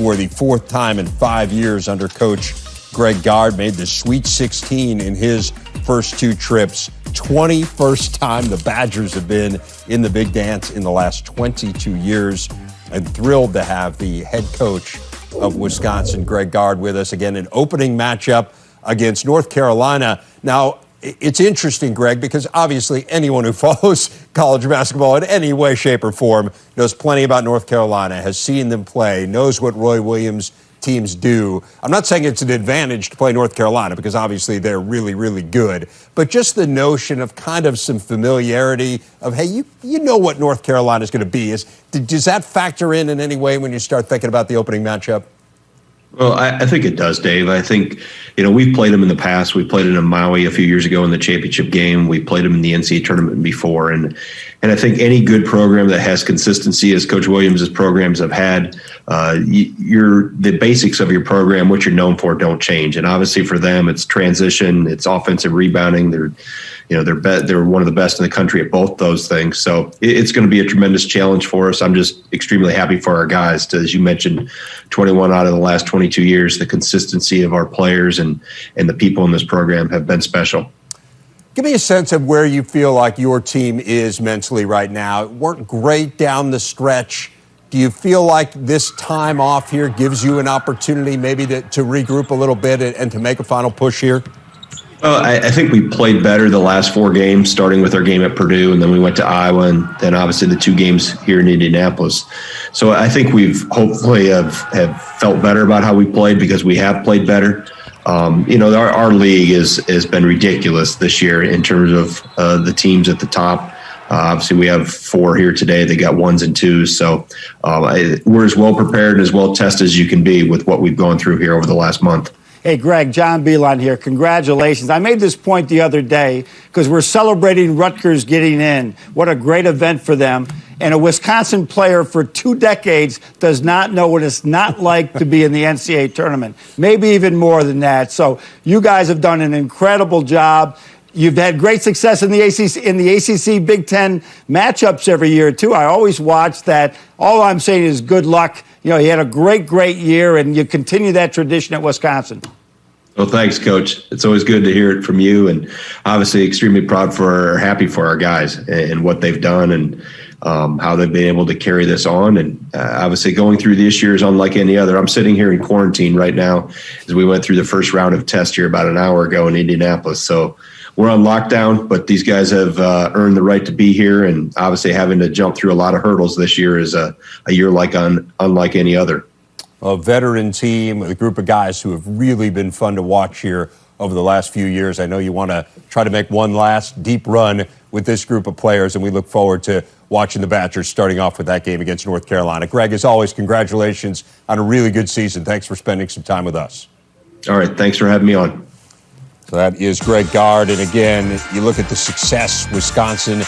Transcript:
for the fourth time in 5 years under Coach Greg Gard. Made the Sweet 16 in his first two trips. 21st time the Badgers have been in the big dance in the last 22 years. And thrilled to have the head coach of Wisconsin, Greg Gard, with us again. An opening matchup against North Carolina. Now, it's interesting, Greg, because obviously anyone who follows college basketball in any way, shape, or form knows plenty about North Carolina, has seen them play, knows what Roy Williams teams do. I'm not saying it's an advantage to play North Carolina because obviously they're really, really good, but just the notion of kind of some familiarity of, hey, you know what North Carolina is going to be. Does that factor in any way when you start thinking about the opening matchup? Well, I think it does, Dave. I think, we've played them in the past. We played it in Maui a few years ago in the championship game. We played them in the NCAA tournament before. And I think any good program that has consistency, as Coach Williams' programs have had, the basics of your program, what you're known for, don't change. And obviously for them, it's transition, it's offensive rebounding. They're one of the best in the country at both those things. So it's going to be a tremendous challenge for us. I'm just extremely happy for our guys. As you mentioned, 21 out of the last 22 years, the consistency of our players and the people in this program have been special. Give me a sense of where you feel like your team is mentally right now. It worked great down the stretch. Do you feel like this time off here gives you an opportunity maybe to regroup a little bit and to make a final push here? Well, I think we played better the last four games, starting with our game at Purdue, and then we went to Iowa, and then obviously the two games here in Indianapolis. So I think we've hopefully have felt better about how we played because we have played better. Our league has been ridiculous this year in terms of the teams at the top. Obviously, we have four here today. They got ones and twos. So we're as well prepared and as well tested as you can be with what we've gone through here over the last month. Hey, Greg, John Beeline here. Congratulations. I made this point the other day because we're celebrating Rutgers getting in. What a great event for them. And a Wisconsin player for 2 decades does not know what it's not like to be in the NCAA tournament, maybe even more than that. So you guys have done an incredible job. You've had great success in the ACC Big Ten matchups every year, too. I always watch that. All I'm saying is good luck. You had a great year, and you continue that tradition at Wisconsin. Well, thanks, Coach. It's always good to hear it from you, and obviously extremely happy for our guys and what they've done and how they've been able to carry this on. And obviously going through this year is unlike any other. I'm sitting here in quarantine right now as we went through the first round of tests here about an hour ago in Indianapolis. So we're on lockdown, but these guys have earned the right to be here, and obviously having to jump through a lot of hurdles this year is a year unlike any other. A veteran team with a group of guys who have really been fun to watch here over the last few years. I know you want to try to make one last deep run with this group of players, and we look forward to watching the Badgers starting off with that game against North Carolina. Greg, as always, congratulations on a really good season. Thanks for spending some time with us. All right, thanks for having me on. So that is Greg Gard. And again, you look at the success Wisconsin